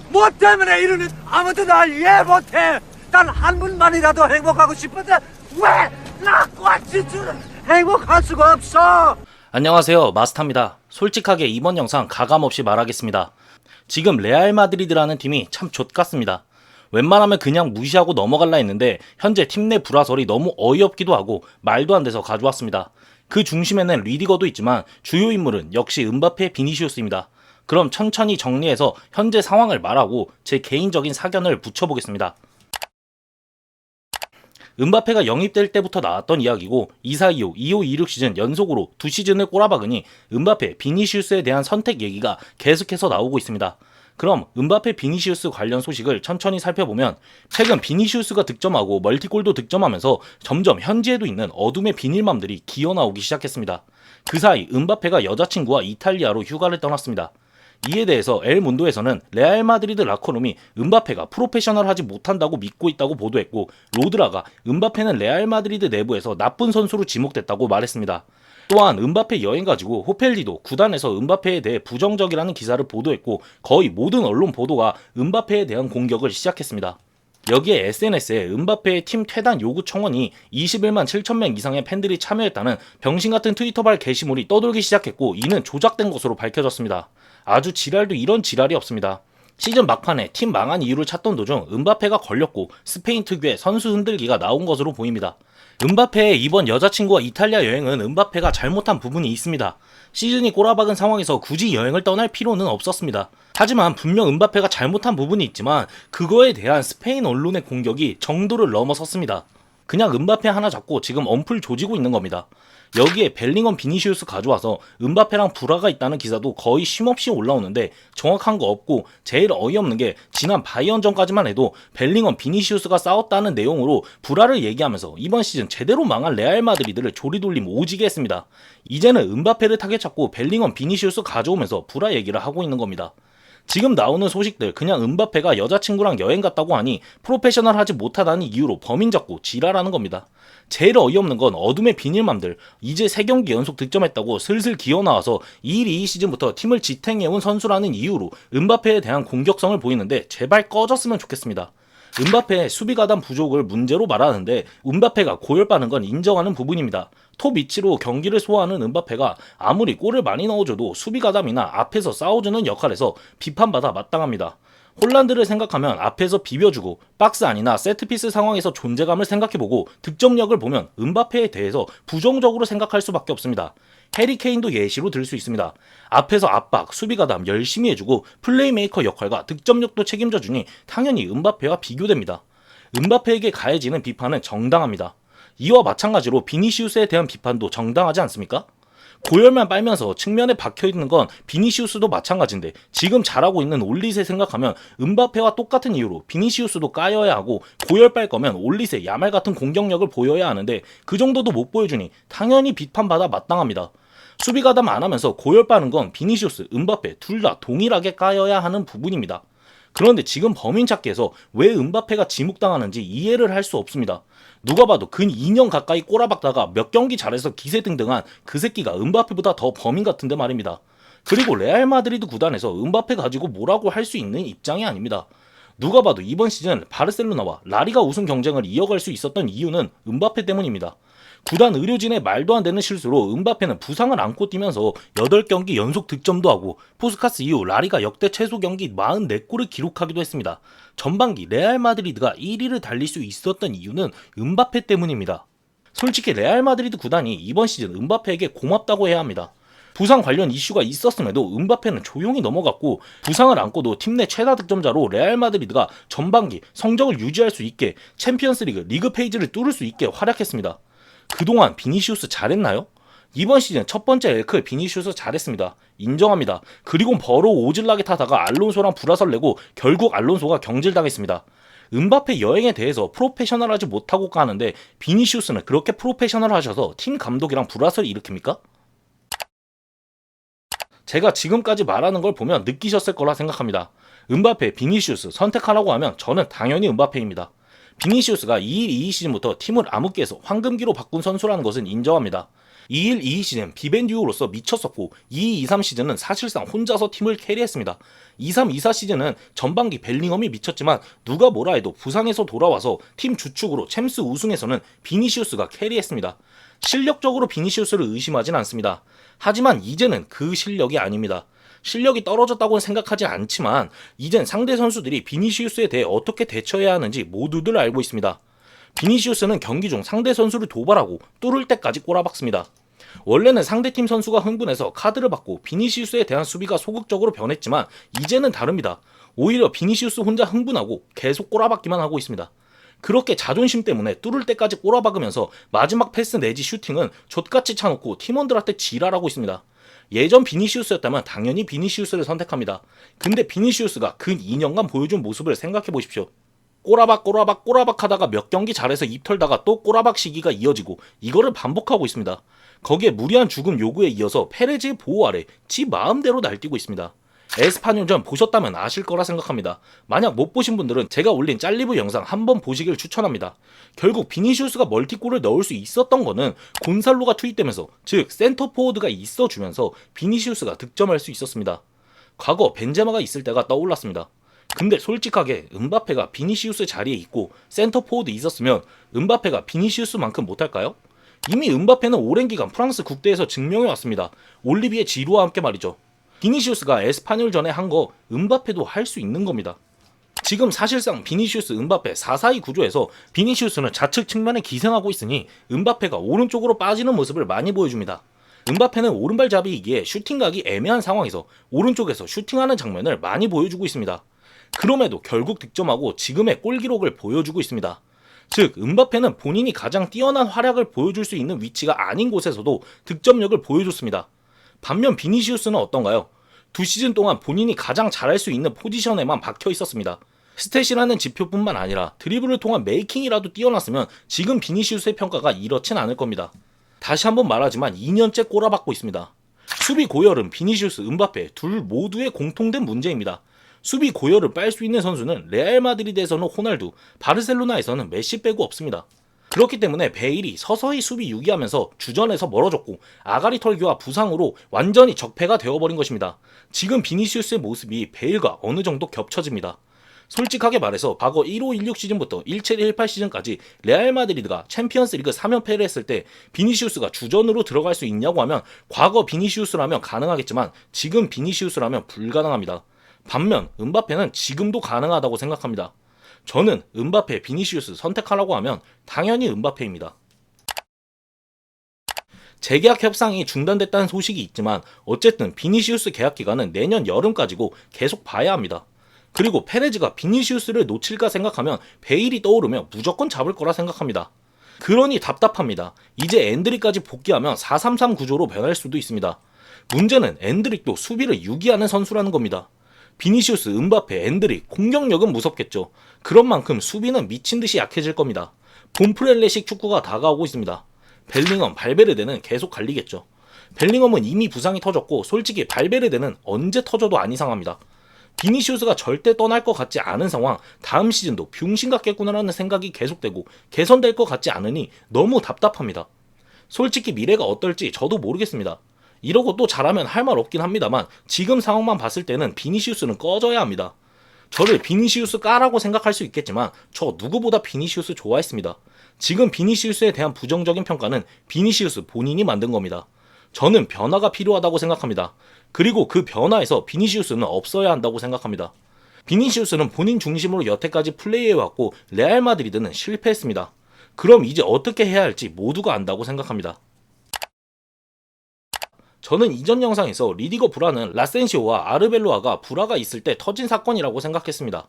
뭐 때문에 이러는 아무도 날 이해 못해. 단 한 분만이라도 행복하고 싶은데 왜 나과 지주는 행복할 수가 없어? 안녕하세요, 마스타입니다. 솔직하게 이번 영상 가감없이 말하겠습니다. 지금 레알 마드리드라는 팀이 참 좆같습니다. 웬만하면 그냥 무시하고 넘어갈라 했는데 현재 팀 내 불화설이 너무 어이없기도 하고 말도 안 돼서 가져왔습니다. 그 중심에는 리디거도 있지만 주요 인물은 역시 음바페, 비니시우스입니다. 그럼 천천히 정리해서 현재 상황을 말하고 제 개인적인 사견을 붙여보겠습니다. 음바페가 영입될 때부터 나왔던 이야기고 2425, 2526 시즌 연속으로 2시즌을 꼬라박으니 음바페, 비니시우스에 대한 선택 얘기가 계속해서 나오고 있습니다. 그럼 음바페, 비니시우스 관련 소식을 천천히 살펴보면 최근 비니시우스가 득점하고 멀티골도 득점하면서 점점 현지에도 있는 어둠의 비닐맘들이 기어나오기 시작했습니다. 그 사이 음바페가 여자친구와 이탈리아로 휴가를 떠났습니다. 이에 대해서 엘문도에서는 레알 마드리드 라커룸이 음바페가 프로페셔널하지 못한다고 믿고 있다고 보도했고 로드라가 음바페는 레알 마드리드 내부에서 나쁜 선수로 지목됐다고 말했습니다. 또한 음바페 여행 가지고 호펠리도 구단에서 음바페에 대해 부정적이라는 기사를 보도했고 거의 모든 언론 보도가 음바페에 대한 공격을 시작했습니다. 여기에 SNS에 음바페의 팀 퇴단 요구 청원이 21만 7천 명 이상의 팬들이 참여했다는 병신같은 트위터발 게시물이 떠돌기 시작했고 이는 조작된 것으로 밝혀졌습니다. 아주 지랄도 이런 지랄이 없습니다. 시즌 막판에 팀 망한 이유를 찾던 도중 음바페가 걸렸고 스페인 특유의 선수 흔들기가 나온 것으로 보입니다. 음바페의 이번 여자친구와 이탈리아 여행은 음바페가 잘못한 부분이 있습니다. 시즌이 꼬라박은 상황에서 굳이 여행을 떠날 필요는 없었습니다. 하지만 분명 음바페가 잘못한 부분이 있지만 그거에 대한 스페인 언론의 공격이 정도를 넘어섰습니다. 그냥 음바페 하나 잡고 지금 엄풀 조지고 있는 겁니다. 여기에 벨링엄, 비니시우스 가져와서 음바페랑 불화가 있다는 기사도 거의 쉼없이 올라오는데 정확한 거 없고 제일 어이없는 게 지난 바이언전까지만 해도 벨링엄, 비니시우스가 싸웠다는 내용으로 불화를 얘기하면서 이번 시즌 제대로 망한 레알 마드리드를 조리돌림 오지게 했습니다. 이제는 음바페를 타겟 잡고 벨링엄, 비니시우스 가져오면서 불화 얘기를 하고 있는 겁니다. 지금 나오는 소식들 그냥 음바페가 여자친구랑 여행 갔다고 하니 프로페셔널하지 못하다는 이유로 범인 잡고 지랄하는 겁니다. 제일 어이없는 건 어둠의 비닐맘들 이제 3경기 연속 득점했다고 슬슬 기어나와서 1-2 시즌부터 팀을 지탱해온 선수라는 이유로 음바페에 대한 공격성을 보이는데 제발 꺼졌으면 좋겠습니다. 음바페의 수비 가담 부족을 문제로 말하는데 음바페가 고열받는 건 인정하는 부분입니다. 톱 위치로 경기를 소화하는 음바페가 아무리 골을 많이 넣어줘도 수비 가담이나 앞에서 싸워주는 역할에서 비판받아 마땅합니다. 홀란드를 생각하면 앞에서 비벼주고 박스 안이나 세트피스 상황에서 존재감을 생각해보고 득점력을 보면 음바페에 대해서 부정적으로 생각할 수밖에 없습니다. 해리 케인도 예시로 들 수 있습니다. 앞에서 압박, 수비 가담 열심히 해주고 플레이메이커 역할과 득점력도 책임져주니 당연히 음바페와 비교됩니다. 음바페에게 가해지는 비판은 정당합니다. 이와 마찬가지로 비니시우스에 대한 비판도 정당하지 않습니까? 고열만 빨면서 측면에 박혀있는 건 비니시우스도 마찬가지인데 지금 잘하고 있는 올릿을 생각하면 음바페와 똑같은 이유로 비니시우스도 까여야 하고 고열 빨 거면 올릿의 야말 같은 공격력을 보여야 하는데 그 정도도 못 보여주니 당연히 비판받아 마땅합니다. 수비 가담 안 하면서 고열 빠는 건 비니시우스, 음바페 둘 다 동일하게 까여야 하는 부분입니다. 그런데 지금 범인 찾기에서 왜 음바페가 지목당하는지 이해를 할 수 없습니다. 누가 봐도 근 2년 가까이 꼬라박다가 몇 경기 잘해서 기세등등한 그 새끼가 음바페보다 더 범인 같은데 말입니다. 그리고 레알 마드리드 구단에서 음바페 가지고 뭐라고 할 수 있는 입장이 아닙니다. 누가 봐도 이번 시즌 바르셀로나와 라리가 우승 경쟁을 이어갈 수 있었던 이유는 음바페 때문입니다. 구단 의료진의 말도 안 되는 실수로 음바페는 부상을 안고 뛰면서 8경기 연속 득점도 하고 포스카스 이후 라리가 역대 최소 경기 44골을 기록하기도 했습니다. 전반기 레알 마드리드가 1위를 달릴 수 있었던 이유는 음바페 때문입니다. 솔직히 레알 마드리드 구단이 이번 시즌 음바페에게 고맙다고 해야 합니다. 부상 관련 이슈가 있었음에도 음바페는 조용히 넘어갔고 부상을 안고도 팀 내 최다 득점자로 레알 마드리드가 전반기 성적을 유지할 수 있게 챔피언스리그 리그 페이지를 뚫을 수 있게 활약했습니다. 그동안 비니시우스 잘했나요? 이번 시즌 첫 번째 엘크 비니시우스 잘했습니다. 인정합니다. 그리고 버로 오질나게 타다가 알론소랑 불화설 내고 결국 알론소가 경질당했습니다. 음바페 여행에 대해서 프로페셔널하지 못하고 까는데 비니시우스는 그렇게 프로페셔널하셔서 팀 감독이랑 불화설을 일으킵니까? 제가 지금까지 말하는 걸 보면 느끼셨을 거라 생각합니다. 음바페, 비니시우스 선택하라고 하면 저는 당연히 음바페입니다. 비니시우스가 2-1-2 시즌부터 팀을 암흑기에서 황금기로 바꾼 선수라는 것은 인정합니다. 21-22 시즌 비벤듀오로서 미쳤었고 22-23 시즌은 사실상 혼자서 팀을 캐리했습니다. 23-24 시즌은 전반기 벨링엄이 미쳤지만 누가 뭐라 해도 부상에서 돌아와서 팀 주축으로 챔스 우승에서는 비니시우스가 캐리했습니다. 실력적으로 비니시우스를 의심하진 않습니다. 하지만 이제는 그 실력이 아닙니다. 실력이 떨어졌다고는 생각하지 않지만 이젠 상대 선수들이 비니시우스에 대해 어떻게 대처해야 하는지 모두들 알고 있습니다. 비니시우스는 경기 중 상대 선수를 도발하고 뚫을 때까지 꼬라박습니다. 원래는 상대팀 선수가 흥분해서 카드를 받고 비니시우스에 대한 수비가 소극적으로 변했지만 이제는 다릅니다. 오히려 비니시우스 혼자 흥분하고 계속 꼬라박기만 하고 있습니다. 그렇게 자존심 때문에 뚫을 때까지 꼬라박으면서 마지막 패스 내지 슈팅은 족같이 차놓고 팀원들한테 지랄하고 있습니다. 예전 비니시우스였다면 당연히 비니시우스를 선택합니다. 근데 비니시우스가 근 2년간 보여준 모습을 생각해 보십시오. 꼬라박 하다가 몇 경기 잘해서 입 털다가 또 꼬라박 시기가 이어지고 이거를 반복하고 있습니다. 거기에 무리한 죽음 요구에 이어서 페레즈의 보호 아래 지 마음대로 날뛰고 있습니다. 에스파뇰전 보셨다면 아실 거라 생각합니다. 만약 못 보신 분들은 제가 올린 짤리브 영상 한번 보시길 추천합니다. 결국 비니시우스가 멀티골을 넣을 수 있었던 거는 곤살로가 투입되면서, 즉 센터포워드가 있어주면서 비니시우스가 득점할 수 있었습니다. 과거 벤제마가 있을 때가 떠올랐습니다. 근데 솔직하게 음바페가 비니시우스 자리에 있고 센터포워드 있었으면 음바페가 비니시우스만큼 못할까요? 이미 음바페는 오랜 기간 프랑스 국대에서 증명해왔습니다. 올리비에 지루와 함께 말이죠. 비니시우스가 에스파뇰전에 한 거 음바페도 할 수 있는 겁니다. 지금 사실상 비니시우스 음바페 4-4-2 구조에서 비니시우스는 좌측 측면에 기생하고 있으니 음바페가 오른쪽으로 빠지는 모습을 많이 보여줍니다. 음바페는 오른발잡이이기에 슈팅각이 애매한 상황에서 오른쪽에서 슈팅하는 장면을 많이 보여주고 있습니다. 그럼에도 결국 득점하고 지금의 골 기록을 보여주고 있습니다. 즉 음바페는 본인이 가장 뛰어난 활약을 보여줄 수 있는 위치가 아닌 곳에서도 득점력을 보여줬습니다. 반면 비니시우스는 어떤가요? 2시즌 동안 본인이 가장 잘할 수 있는 포지션에만 박혀 있었습니다. 스탯이라는 지표뿐만 아니라 드리블을 통한 메이킹이라도 뛰어났으면 지금 비니시우스의 평가가 이렇진 않을 겁니다. 다시 한번 말하지만 2년째 꼬라박고 있습니다. 수비 고열은 비니시우스, 음바페 둘 모두의 공통된 문제입니다. 수비 고열을 빨 수 있는 선수는 레알 마드리드에서는 호날두, 바르셀로나에서는 메시 빼고 없습니다. 그렇기 때문에 베일이 서서히 수비 유기하면서 주전에서 멀어졌고 아가리 털기와 부상으로 완전히 적폐가 되어버린 것입니다. 지금 비니시우스의 모습이 베일과 어느 정도 겹쳐집니다. 솔직하게 말해서 과거 15-16 시즌부터 17-18 시즌까지 레알 마드리드가 챔피언스 리그 3연패를 했을 때 비니시우스가 주전으로 들어갈 수 있냐고 하면 과거 비니시우스라면 가능하겠지만 지금 비니시우스라면 불가능합니다. 반면 음바페는 지금도 가능하다고 생각합니다. 저는 음바페, 비니시우스 선택하라고 하면 당연히 음바페입니다. 재계약 협상이 중단됐다는 소식이 있지만 어쨌든 비니시우스 계약 기간은 내년 여름까지고 계속 봐야 합니다. 그리고 페레즈가 비니시우스를 놓칠까 생각하면 베일이 떠오르며 무조건 잡을 거라 생각합니다. 그러니 답답합니다. 이제 엔드릭까지 복귀하면 4-3-3 구조로 변할 수도 있습니다. 문제는 엔드릭도 수비를 유기하는 선수라는 겁니다. 비니시우스, 음바페, 엔드릭, 공격력은 무섭겠죠. 그런 만큼 수비는 미친듯이 약해질 겁니다. 봄프렐레식 축구가 다가오고 있습니다. 벨링엄, 발베르데는 계속 갈리겠죠. 벨링엄은 이미 부상이 터졌고 솔직히 발베르데는 언제 터져도 안 이상합니다. 비니시우스가 절대 떠날 것 같지 않은 상황, 다음 시즌도 병신 같겠구나라는 생각이 계속되고 개선될 것 같지 않으니 너무 답답합니다. 솔직히 미래가 어떨지 저도 모르겠습니다. 이러고 또 잘하면 할 말 없긴 합니다만 지금 상황만 봤을 때는 비니시우스는 꺼져야 합니다. 저를 비니시우스 까라고 생각할 수 있겠지만 저 누구보다 비니시우스 좋아했습니다. 지금 비니시우스에 대한 부정적인 평가는 비니시우스 본인이 만든 겁니다. 저는 변화가 필요하다고 생각합니다. 그리고 그 변화에서 비니시우스는 없어야 한다고 생각합니다. 비니시우스는 본인 중심으로 여태까지 플레이해왔고 레알 마드리드는 실패했습니다. 그럼 이제 어떻게 해야 할지 모두가 안다고 생각합니다. 저는 이전 영상에서 리디거 브라는 라센시오와 아르벨로아가 불화가 있을 때 터진 사건이라고 생각했습니다.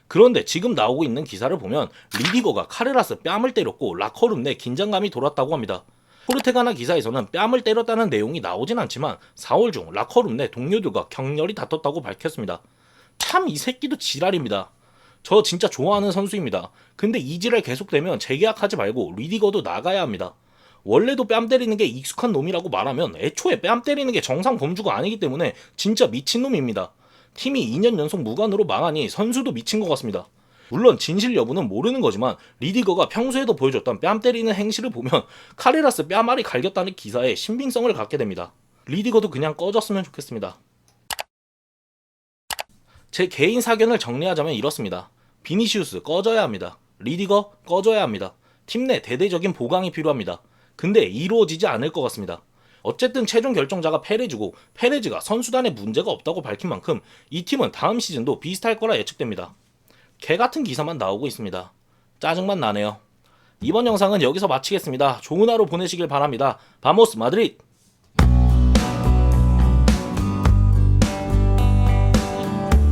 그런데 지금 나오고 있는 기사를 보면 리디거가 카레라스 뺨을 때렸고 라커룸 내 긴장감이 돌았다고 합니다. 포르테가나 기사에서는 뺨을 때렸다는 내용이 나오진 않지만 4월 중 라커룸 내 동료들과 격렬히 다퉜다고 밝혔습니다. 참 이 새끼도 지랄입니다. 저 진짜 좋아하는 선수입니다. 근데 이 지랄 계속되면 재계약하지 말고 리디거도 나가야 합니다. 원래도 뺨 때리는 게 익숙한 놈이라고 말하면 애초에 뺨 때리는 게 정상 범주가 아니기 때문에 진짜 미친놈입니다. 팀이 2년 연속 무관으로 망하니 선수도 미친 것 같습니다. 물론 진실 여부는 모르는 거지만 리디거가 평소에도 보여줬던 뺨 때리는 행실을 보면 카레라스 뺨알이 갈겼다는 기사에 신빙성을 갖게 됩니다. 리디거도 그냥 꺼졌으면 좋겠습니다. 제 개인 사견을 정리하자면 이렇습니다. 비니시우스 꺼져야 합니다. 리디거 꺼져야 합니다. 팀 내 대대적인 보강이 필요합니다. 근데 이루어지지 않을 것 같습니다. 어쨌든 최종 결정자가 페레즈고 페레즈가 선수단에 문제가 없다고 밝힌 만큼 이 팀은 다음 시즌도 비슷할 거라 예측됩니다. 개같은 기사만 나오고 있습니다. 짜증만 나네요. 이번 영상은 여기서 마치겠습니다. 좋은 하루 보내시길 바랍니다. 바모스 마드리드!